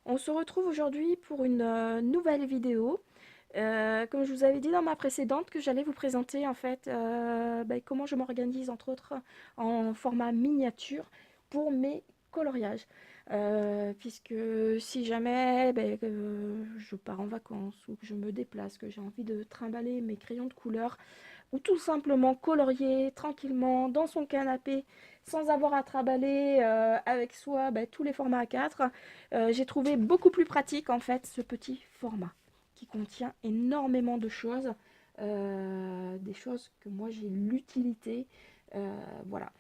On se retrouve aujourd'hui pour une nouvelle vidéo. Comme je vous avais dit dans ma précédente, que j'allais vous présenter en fait comment je m'organise entre autres en format miniature pour mes coloriages. Puisque si jamais je pars en vacances ou que je me déplace, que j'ai envie de trimballer mes crayons de couleur, ou tout simplement colorier tranquillement dans son canapé sans avoir à trimballer avec soi tous les formats A4. J'ai trouvé beaucoup plus pratique en fait ce petit format qui contient énormément de choses, des choses que moi j'ai l'utilité. Voilà.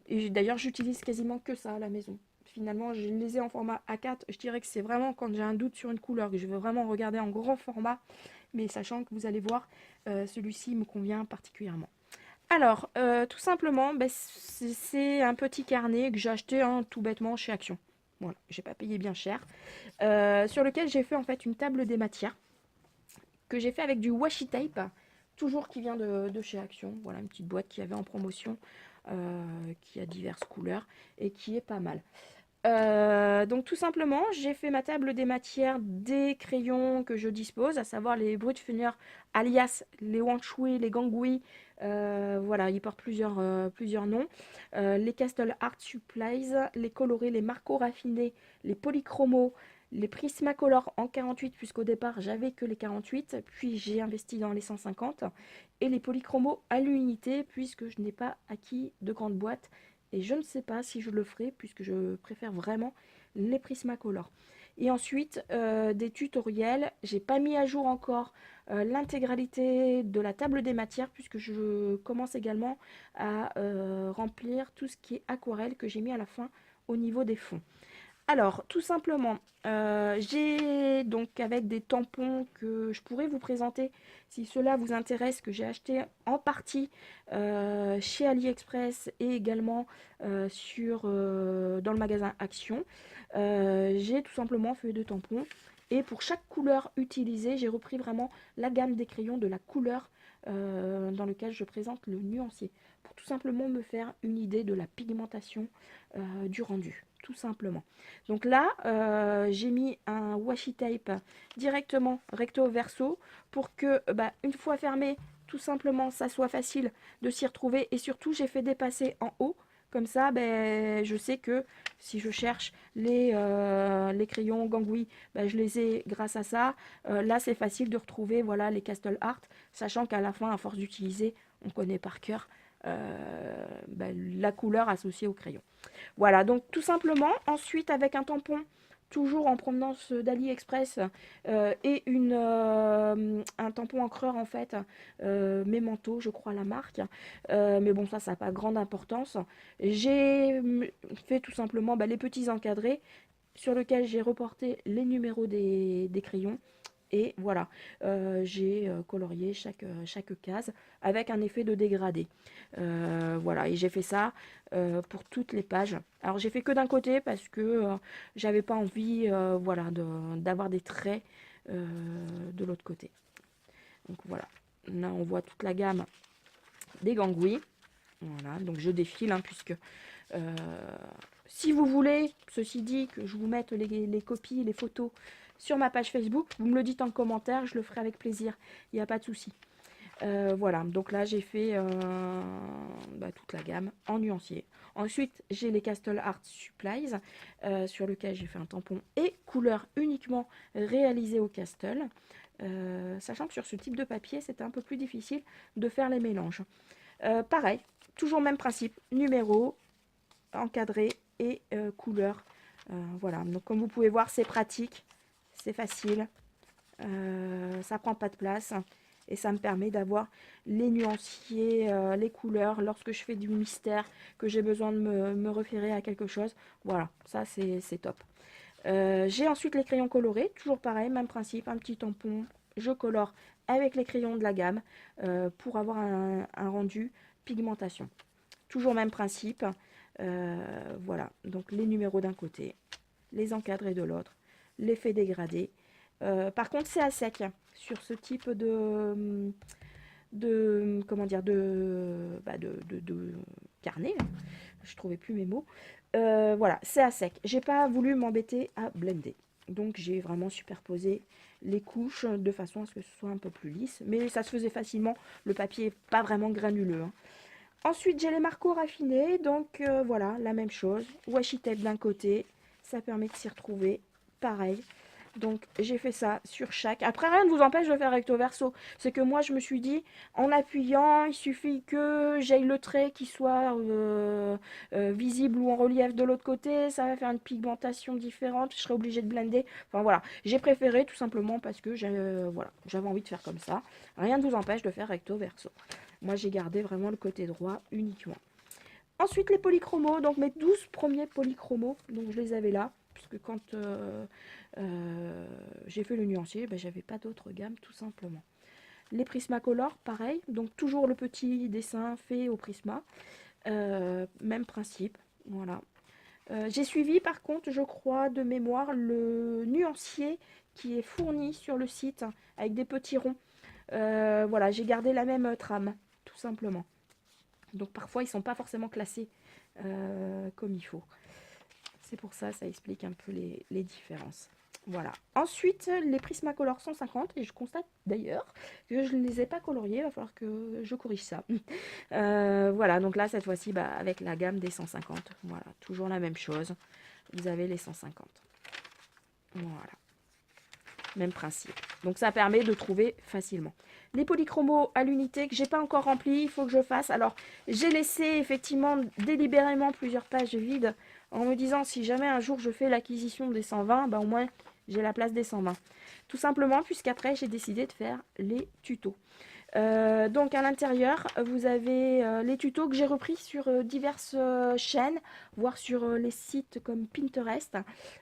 Et d'ailleurs j'utilise quasiment que ça à la maison. Finalement, je les ai en format A4. Je dirais que c'est vraiment quand j'ai un doute sur une couleur, que je veux vraiment regarder en grand format, mais sachant que vous allez voir, celui-ci me convient particulièrement. Alors, tout simplement, c'est un petit carnet que j'ai acheté tout bêtement chez Action. Voilà, j'ai pas payé bien cher. Sur lequel j'ai fait en fait une table des matières que j'ai fait avec du washi tape, toujours qui vient de chez Action. Voilà, une petite boîte qui avait en promotion, qui a diverses couleurs et qui est pas mal. Donc tout simplement, j'ai fait ma table des matières des crayons que je dispose, à savoir les Brutfunner, alias les Wanshui, les Gangui. Voilà, ils portent plusieurs noms. Les Castle Art Supplies, les colorés, les Marco raffinés, les polychromos, les Prismacolor en 48, puisqu'au départ j'avais que les 48, puis j'ai investi dans les 150, et les polychromos à l'unité, puisque je n'ai pas acquis de grande boîte et je ne sais pas si je le ferai puisque je préfère vraiment les Prismacolor. Et ensuite, des tutoriels. J'ai pas mis à jour encore l'intégralité de la table des matières puisque je commence également à remplir tout ce qui est aquarelle que j'ai mis à la fin au niveau des fonds. Alors, tout simplement, j'ai donc avec des tampons que je pourrais vous présenter si cela vous intéresse, que j'ai acheté en partie chez AliExpress et également dans le magasin Action. J'ai tout simplement fait deux tampons et pour chaque couleur utilisée, j'ai repris vraiment la gamme des crayons de la couleur dans lequel je présente le nuancier pour tout simplement me faire une idée de la pigmentation du rendu, tout simplement. Donc là, j'ai mis un washi tape directement recto verso pour que, une fois fermé, tout simplement, ça soit facile de s'y retrouver. Et surtout, j'ai fait dépasser en haut. Comme ça, je sais que si je cherche les crayons Gangui, je les ai grâce à ça. Là, c'est facile de retrouver voilà, les Castle Art, sachant qu'à la fin, à force d'utiliser, on connaît par cœur la couleur associée au crayon. Voilà, donc tout simplement, ensuite avec un tampon, toujours en provenance d'AliExpress, et un tampon encreur en fait, Memento, je crois la marque. Mais bon, ça n'a pas grande importance. J'ai fait tout simplement les petits encadrés sur lesquels j'ai reporté les numéros des crayons. Et voilà, j'ai colorié chaque case avec un effet de dégradé. Voilà, et j'ai fait ça pour toutes les pages. Alors j'ai fait que d'un côté parce que j'avais pas envie voilà, d'avoir des traits de l'autre côté. Donc voilà, là on voit toute la gamme des gangouis. Voilà, donc je défile puisque euh, si vous voulez, ceci dit, que je vous mette les copies, les photos sur ma page Facebook, vous me le dites en commentaire, je le ferai avec plaisir. Il n'y a pas de souci. Voilà, donc là j'ai fait toute la gamme en nuancier. Ensuite, j'ai les Castle Art Supplies sur lequel j'ai fait un tampon et couleur uniquement réalisée au Castle. Sachant que sur ce type de papier, c'était un peu plus difficile de faire les mélanges. Pareil, toujours même principe, numéro, encadré et couleur. Voilà, donc comme vous pouvez voir, c'est pratique, c'est facile, ça prend pas de place et ça me permet d'avoir les nuanciers, les couleurs lorsque je fais du mystère, que j'ai besoin de me référer à quelque chose. Voilà, ça c'est top. J'ai ensuite les crayons colorés, toujours pareil, même principe, un petit tampon, je colore avec les crayons de la gamme pour avoir un rendu pigmentation. Toujours même principe. Voilà, donc les numéros d'un côté, les encadrés de l'autre, l'effet dégradé. Par contre, c'est à sec sur ce type de comment dire de carnet. Je trouvais plus mes mots. Voilà, c'est à sec. J'ai pas voulu m'embêter à blender. Donc j'ai vraiment superposé les couches de façon à ce que ce soit un peu plus lisse. Mais ça se faisait facilement, le papier n'est pas vraiment granuleux, hein. Ensuite j'ai les marqueurs raffinés, donc voilà, la même chose. Washi tape d'un côté, ça permet de s'y retrouver, pareil. Donc j'ai fait ça sur chaque. Après, rien ne vous empêche de faire recto verso. C'est que moi je me suis dit, en appuyant, il suffit que j'aille le trait qui soit visible ou en relief de l'autre côté. Ça va faire une pigmentation différente. Je serai obligée de blender. Enfin voilà, j'ai préféré tout simplement parce que voilà, j'avais envie de faire comme ça. Rien ne vous empêche de faire recto verso. Moi j'ai gardé vraiment le côté droit uniquement. Ensuite les polychromos, donc mes 12 premiers polychromos, donc je les avais là, puisque quand j'ai fait le nuancier, ben, j'avais pas d'autre gamme tout simplement. Les Prismacolor, pareil, donc toujours le petit dessin fait au Prisma, même principe, voilà. J'ai suivi par contre, je crois, de mémoire, le nuancier qui est fourni sur le site avec des petits ronds. Voilà, j'ai gardé la même trame, tout simplement. Donc parfois, ils ne sont pas forcément classés comme il faut. C'est pour ça, ça explique un peu les différences. Voilà. Ensuite, les Prismacolor 150. Et je constate d'ailleurs que je ne les ai pas coloriés. Il va falloir que je corrige ça. Voilà, donc là, cette fois-ci, bah, avec la gamme des 150. Voilà, toujours la même chose. Vous avez les 150. Voilà. Même principe. Donc ça permet de trouver facilement. Les polychromos à l'unité que j'ai pas encore rempli, il faut que je fasse. Alors j'ai laissé effectivement délibérément plusieurs pages vides en me disant si jamais un jour je fais l'acquisition des 120, bah au moins j'ai la place des 120. Tout simplement puisqu'après j'ai décidé de faire les tutos. Donc à l'intérieur, vous avez les tutos que j'ai repris sur diverses chaînes, voire sur les sites comme Pinterest.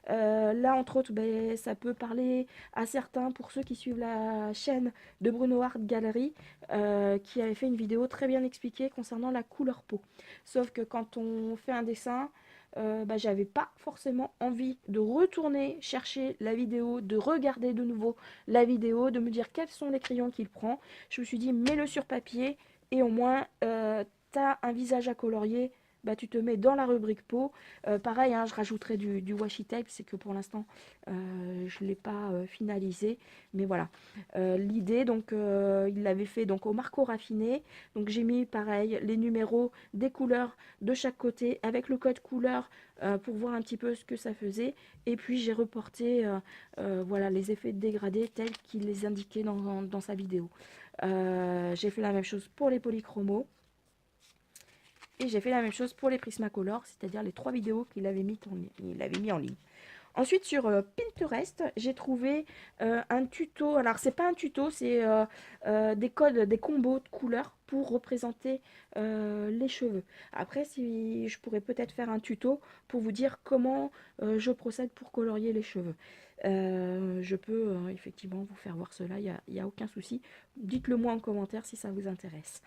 Là, entre autres, ben, ça peut parler à certains pour ceux qui suivent la chaîne de Bruno Art Gallery, qui avait fait une vidéo très bien expliquée concernant la couleur peau. Sauf que quand on fait un dessin, bah, j'avais pas forcément envie de retourner chercher la vidéo, de regarder de nouveau la vidéo, de me dire quels sont les crayons qu'il prend. Je me suis dit, mets-le sur papier et au moins, tu as un visage à colorier. Bah, tu te mets dans la rubrique peau. Pareil, hein, je rajouterai du washi tape, c'est que pour l'instant, je ne l'ai pas finalisé. Mais voilà, l'idée, donc, il l'avait fait donc, au marco raffiné. Donc j'ai mis, pareil, les numéros des couleurs de chaque côté avec le code couleur pour voir un petit peu ce que ça faisait. Et puis j'ai reporté voilà, les effets de dégradé tels qu'il les indiquait dans sa vidéo. J'ai fait la même chose pour les polychromos. Et j'ai fait la même chose pour les Prismacolor, c'est-à-dire les 3 vidéos qu'il avait mis en ligne. Ensuite, sur Pinterest, j'ai trouvé un tuto. Alors, c'est pas un tuto, c'est des codes, des combos de couleurs pour représenter les cheveux. Après, si je pourrais peut-être faire un tuto pour vous dire comment je procède pour colorier les cheveux. Je peux effectivement vous faire voir cela, il n'y a aucun souci. Dites-le moi en commentaire si ça vous intéresse.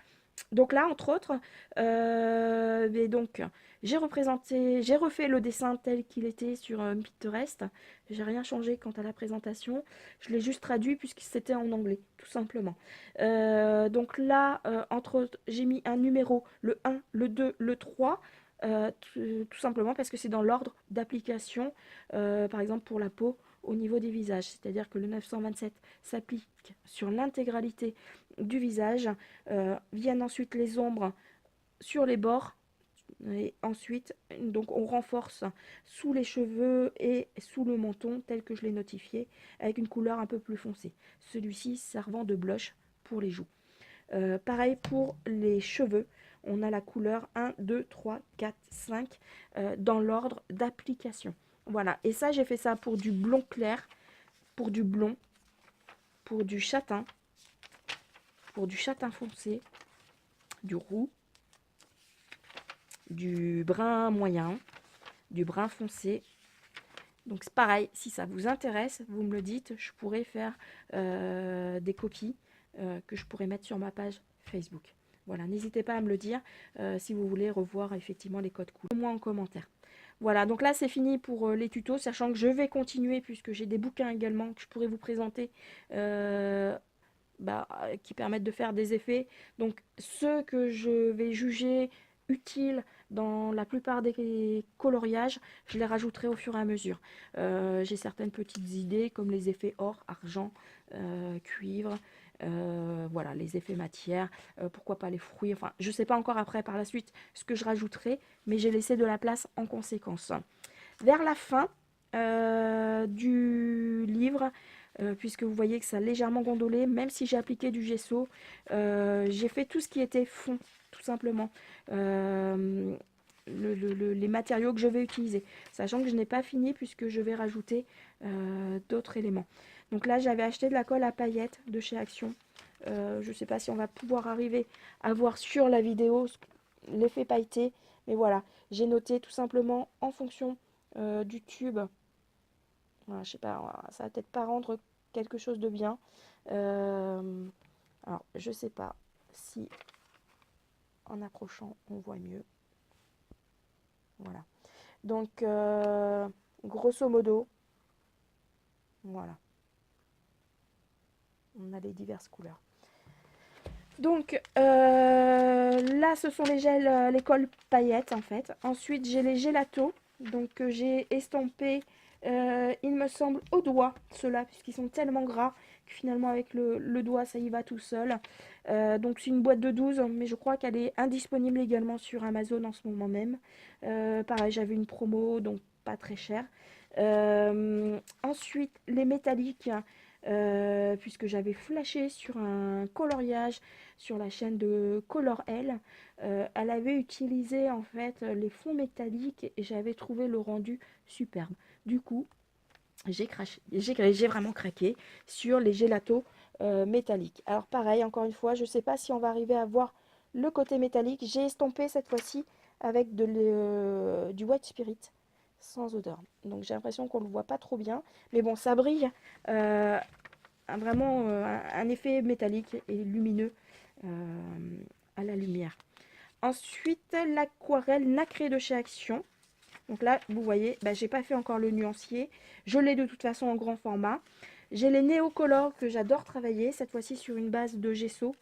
Donc là, entre autres, mais donc, j'ai refait le dessin tel qu'il était sur Pinterest. J'ai rien changé quant à la présentation. Je l'ai juste traduit puisque c'était en anglais, tout simplement. Donc là, entre autres, j'ai mis un numéro, le 1, le 2, le 3. Tout simplement parce que c'est dans l'ordre d'application, par exemple pour la peau au niveau des visages. C'est-à-dire que le 927 s'applique sur l'intégralité du visage. Viennent ensuite les ombres sur les bords. Et ensuite, donc on renforce sous les cheveux et sous le menton, tel que je l'ai notifié, avec une couleur un peu plus foncée. Celui-ci servant de blush pour les joues. Pareil pour les cheveux. On a la couleur 1, 2, 3, 4, 5 dans l'ordre d'application. Voilà. Et ça, j'ai fait ça pour du blond clair, pour du blond, pour du châtain foncé, du roux, du brun moyen, du brun foncé. Donc c'est pareil, si ça vous intéresse, vous me le dites, je pourrais faire des copies que je pourrais mettre sur ma page Facebook. Voilà, n'hésitez pas à me le dire si vous voulez revoir effectivement les codes couleurs. Moi en commentaire. Voilà, donc là c'est fini pour les tutos, sachant que je vais continuer puisque j'ai des bouquins également que je pourrais vous présenter qui permettent de faire des effets. Donc ceux que je vais juger utiles dans la plupart des coloriages, je les rajouterai au fur et à mesure. J'ai certaines petites idées comme les effets or, argent, cuivre, voilà, les effets matière, pourquoi pas les fruits, enfin je sais pas encore après par la suite ce que je rajouterai, mais j'ai laissé de la place en conséquence. Vers la fin du livre, puisque vous voyez que ça a légèrement gondolé, même si j'ai appliqué du gesso, j'ai fait tout ce qui était fond, tout simplement. Euh, les matériaux que je vais utiliser, sachant que je n'ai pas fini puisque je vais rajouter d'autres éléments. Donc là, j'avais acheté de la colle à paillettes de chez Action. Je ne sais pas si on va pouvoir arriver à voir sur la vidéo l'effet pailleté, mais voilà, j'ai noté tout simplement en fonction du tube. Voilà, je sais pas, ça va peut-être pas rendre quelque chose de bien. Euh, alors, je sais pas si en approchant on voit mieux. Voilà. Donc, grosso modo, voilà. On a les diverses couleurs. Donc, là, ce sont les gels, les cols paillettes, en fait. Ensuite, j'ai les gélatos. Donc, j'ai estampé, il me semble, au doigt, ceux-là, puisqu'ils sont tellement gras que finalement, avec le doigt, ça y va tout seul. Donc, c'est une boîte de 12, mais je crois qu'elle est indisponible également sur Amazon en ce moment même. Pareil, j'avais une promo, donc pas très cher. Ensuite, les métalliques, puisque j'avais flashé sur un coloriage sur la chaîne de Color L. Elle avait utilisé en fait les fonds métalliques et j'avais trouvé le rendu superbe. Du coup, j'ai vraiment craqué sur les gélatos métalliques. Alors pareil, encore une fois, je ne sais pas si on va arriver à voir le côté métallique. J'ai estompé cette fois-ci avec du white spirit sans odeur. Donc j'ai l'impression qu'on ne le voit pas trop bien. Mais bon, ça brille. Vraiment un effet métallique et lumineux à la lumière. Ensuite, l'aquarelle nacrée de chez Action. Donc là, vous voyez, bah, j'ai pas fait encore le nuancier. Je l'ai de toute façon en grand format. J'ai les néocolores que j'adore travailler, cette fois-ci sur une base de gesso,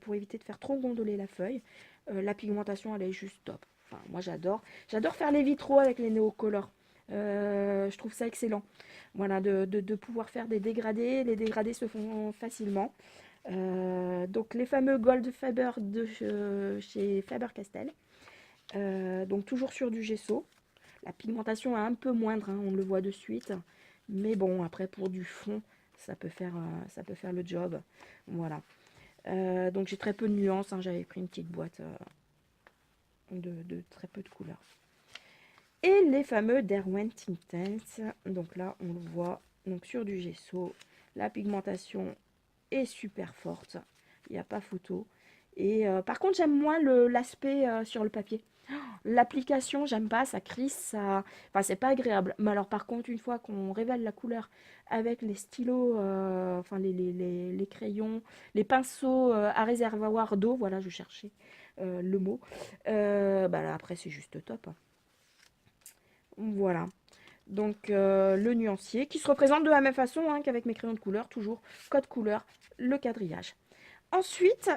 pour éviter de faire trop gondoler la feuille. La pigmentation, elle est juste top. Enfin, moi, j'adore. J'adore faire les vitraux avec les néocolores. Je trouve ça excellent. Voilà, de pouvoir faire des dégradés. Les dégradés se font facilement. Donc les fameux Gold Faber de chez Faber-Castell. Donc toujours sur du gesso. La pigmentation est un peu moindre, hein, on le voit de suite. Mais bon, après pour du fond, ça peut faire le job. Voilà. Donc j'ai très peu de nuances, hein, j'avais pris une petite boîte de très peu de couleurs. Et les fameux Derwent Intense. Donc là, on le voit donc sur du gesso. La pigmentation est super forte. Il n'y a pas photo. Et par contre, j'aime moins l'aspect sur le papier. L'application, j'aime pas, ça crisse, ça. Enfin, c'est pas agréable. Mais alors, par contre, une fois qu'on révèle la couleur avec les stylos, enfin, les crayons, les pinceaux à réservoir d'eau, voilà, je cherchais le mot. Bah là, après, c'est juste top, hein. Voilà. Donc, le nuancier qui se représente de la même façon hein, qu'avec mes crayons de couleur, toujours code couleur, le quadrillage. Ensuite,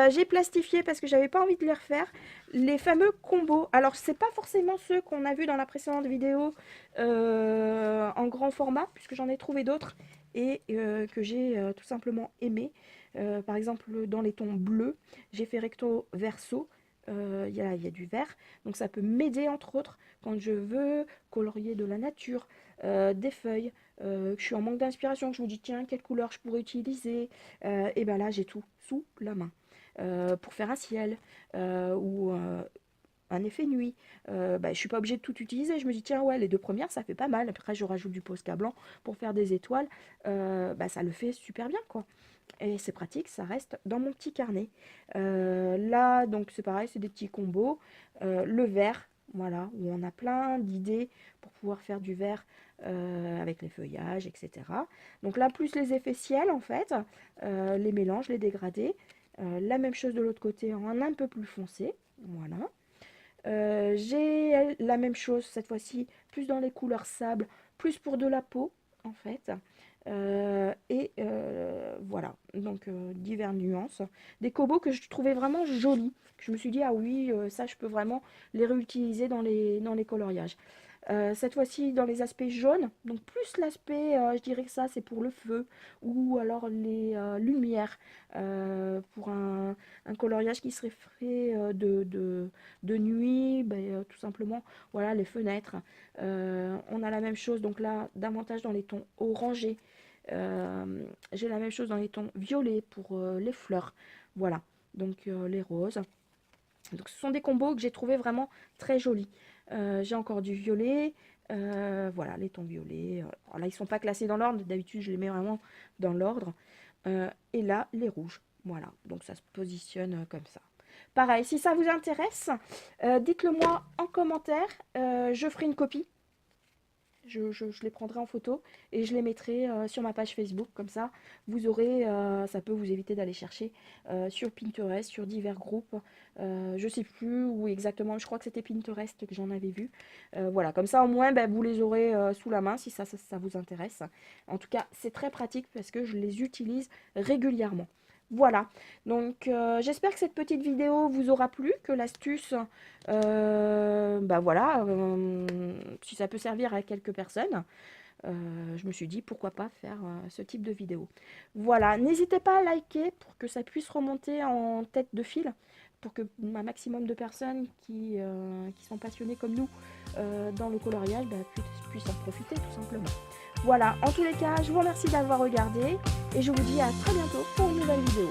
j'ai plastifié parce que j'avais pas envie de les refaire les fameux combos. Alors, c'est pas forcément ceux qu'on a vus dans la précédente vidéo en grand format, puisque j'en ai trouvé d'autres et que j'ai tout simplement aimé. Par exemple, dans les tons bleus, j'ai fait recto verso. Il y a du vert, donc ça peut m'aider entre autres quand je veux colorier de la nature, des feuilles, que je suis en manque d'inspiration, que je me dis tiens, quelle couleur je pourrais utiliser, et ben là j'ai tout sous la main. Pour faire un ciel ou un effet nuit, bah, je suis pas obligée de tout utiliser. Je me dis tiens ouais les deux premières ça fait pas mal. Après je rajoute du Posca blanc pour faire des étoiles. Bah, ça le fait super bien quoi. Et c'est pratique, ça reste dans mon petit carnet. Là donc c'est pareil, c'est des petits combos. Le vert, voilà, où on a plein d'idées pour pouvoir faire du vert avec les feuillages, etc. Donc là, plus les effets ciel, en fait, les mélanges, les dégradés. La même chose de l'autre côté en un peu plus foncé. Voilà. J'ai la même chose cette fois-ci, plus dans les couleurs sable, plus pour de la peau, en fait. Voilà, donc diverses nuances. Des combos que je trouvais vraiment jolis. Je me suis dit, ah oui, ça je peux vraiment les réutiliser dans les coloriages. Cette fois-ci dans les aspects jaunes, donc plus l'aspect, je dirais que ça c'est pour le feu ou alors les lumières pour un coloriage qui serait fait de nuit, ben, tout simplement, voilà les fenêtres. On a la même chose, donc là davantage dans les tons orangés. J'ai la même chose dans les tons violets pour les fleurs, voilà, donc les roses. Donc ce sont des combos que j'ai trouvé vraiment très jolis. J'ai encore du violet. Voilà, les tons violets. Alors là, ils ne sont pas classés dans l'ordre. D'habitude, je les mets vraiment dans l'ordre. Et là, les rouges. Voilà, donc ça se positionne comme ça. Pareil, si ça vous intéresse, dites-le moi en commentaire. Je ferai une copie. Je les prendrai en photo et je les mettrai sur ma page Facebook. Comme ça, vous aurez, ça peut vous éviter d'aller chercher sur Pinterest, sur divers groupes. Je sais plus où exactement, je crois que c'était Pinterest que j'en avais vu. Voilà, comme ça au moins ben, vous les aurez sous la main si ça vous intéresse. En tout cas, c'est très pratique parce que je les utilise régulièrement. Voilà, donc j'espère que cette petite vidéo vous aura plu, que l'astuce, bah voilà, si ça peut servir à quelques personnes, je me suis dit pourquoi pas faire ce type de vidéo. Voilà, n'hésitez pas à liker pour que ça puisse remonter en tête de file, pour que un maximum de personnes qui sont passionnées comme nous dans le coloriage bah, puissent en profiter tout simplement. Voilà, en tous les cas, je vous remercie d'avoir regardé et je vous dis à très bientôt pour une nouvelle vidéo.